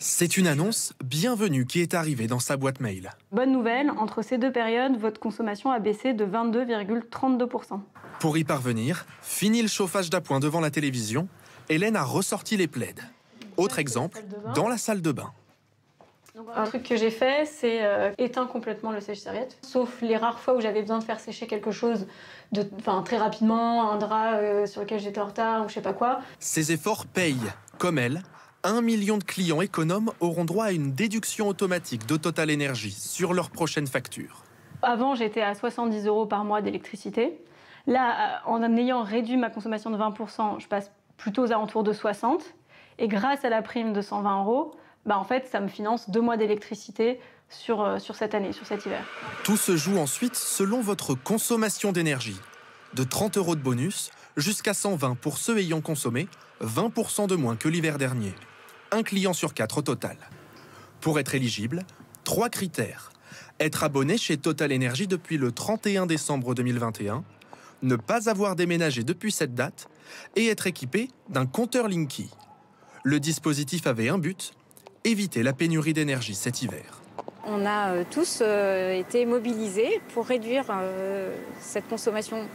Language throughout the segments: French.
C'est une annonce bienvenue qui est arrivée dans sa boîte mail. Bonne nouvelle, entre ces deux périodes, votre consommation a baissé de 22,32%. Pour y parvenir, fini le chauffage d'appoint devant la télévision, Hélène a ressorti les plaids. Autre exemple, dans la salle de bain. Un truc que j'ai fait, c'est éteindre complètement le sèche-serviette. Sauf les rares fois où j'avais besoin de faire sécher quelque chose très rapidement, un drap sur lequel j'étais en retard ou je sais pas quoi. Ces efforts payent. Comme elle, 1 million de clients économes auront droit à une déduction automatique de Total Energy sur leur prochaine facture. Avant, j'étais à 70 € par mois d'électricité. Là, en ayant réduit ma consommation de 20%, je passe plutôt aux alentours de 60. Et grâce à la prime de 120 €, en fait, ça me finance 2 mois d'électricité sur cette année, sur cet hiver. Tout se joue ensuite selon votre consommation d'énergie. De 30 € de bonus jusqu'à 120 pour ceux ayant consommé 20% de moins que l'hiver dernier. Un client sur 4 au total. Pour être éligible, 3 critères. Être abonné chez Total Energy depuis le 31 décembre 2021, ne pas avoir déménagé depuis cette date et être équipé d'un compteur Linky. Le dispositif avait un but, éviter la pénurie d'énergie cet hiver. On a tous été mobilisés pour réduire cette consommation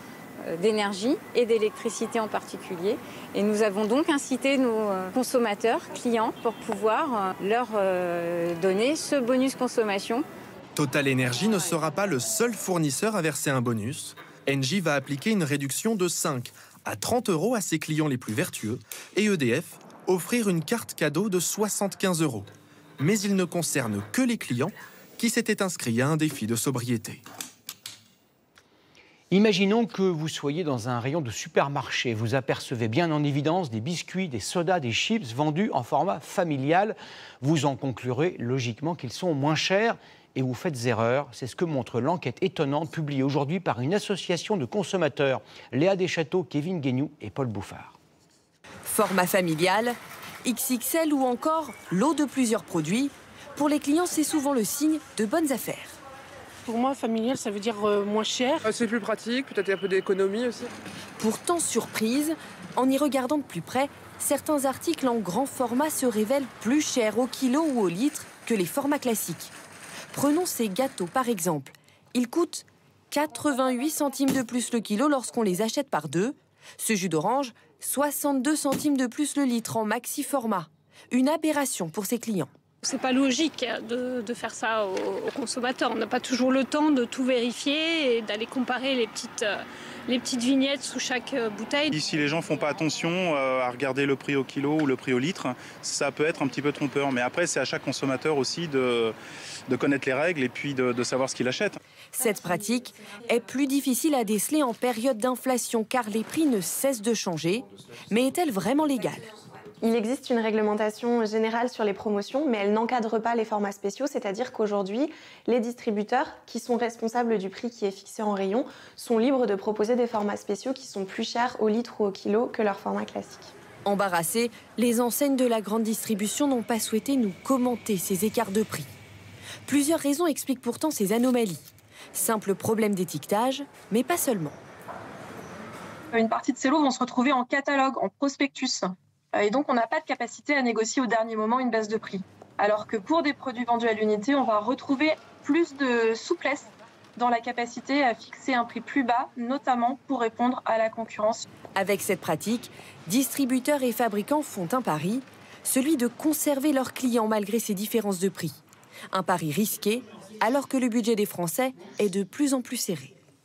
d'énergie et d'électricité en particulier. Et nous avons donc incité nos consommateurs, clients, pour pouvoir leur donner ce bonus consommation. Total Energy ne sera pas le seul fournisseur à verser un bonus. Engie va appliquer une réduction de 5 à 30 € à ses clients les plus vertueux et EDF offrir une carte cadeau de 75 €. Mais il ne concerne que les clients qui s'étaient inscrits à un défi de sobriété. Imaginons que vous soyez dans un rayon de supermarché. Vous apercevez bien en évidence des biscuits, des sodas, des chips vendus en format familial. Vous en conclurez logiquement qu'ils sont moins chers et vous faites erreur. C'est ce que montre l'enquête étonnante publiée aujourd'hui par une association de consommateurs, Léa Deschâteaux, Kevin Guignou et Paul Bouffard. Format familial, XXL ou encore lot de plusieurs produits. Pour les clients, c'est souvent le signe de bonnes affaires. Pour moi, familial, ça veut dire moins cher. C'est plus pratique, peut-être un peu d'économie aussi. Pourtant, surprise, en y regardant de plus près, certains articles en grand format se révèlent plus chers au kilo ou au litre que les formats classiques. Prenons ces gâteaux par exemple. Ils coûtent 88 centimes de plus le kilo lorsqu'on les achète par deux. Ce jus d'orange, 62 centimes de plus le litre en maxi format. Une aberration pour ses clients. C'est pas logique de faire ça aux consommateurs. On n'a pas toujours le temps de tout vérifier et d'aller comparer les petites vignettes sous chaque bouteille. Si les gens font pas attention à regarder le prix au kilo ou le prix au litre, ça peut être un petit peu trompeur. Mais après, c'est à chaque consommateur aussi de connaître les règles et puis de savoir ce qu'il achète. Cette pratique est plus difficile à déceler en période d'inflation car les prix ne cessent de changer. Mais est-elle vraiment légale ? Il existe une réglementation générale sur les promotions, mais elle n'encadre pas les formats spéciaux, c'est-à-dire qu'aujourd'hui, les distributeurs qui sont responsables du prix qui est fixé en rayon sont libres de proposer des formats spéciaux qui sont plus chers au litre ou au kilo que leur format classique. Embarrassés, les enseignes de la grande distribution n'ont pas souhaité nous commenter ces écarts de prix. Plusieurs raisons expliquent pourtant ces anomalies. Simple problème d'étiquetage, mais pas seulement. Une partie de ces lots vont se retrouver en catalogue, en prospectus. Et donc, on n'a pas de capacité à négocier au dernier moment une baisse de prix. Alors que pour des produits vendus à l'unité, on va retrouver plus de souplesse dans la capacité à fixer un prix plus bas, notamment pour répondre à la concurrence. Avec cette pratique, distributeurs et fabricants font un pari, celui de conserver leurs clients malgré ces différences de prix. Un pari risqué, alors que le budget des Français est de plus en plus serré.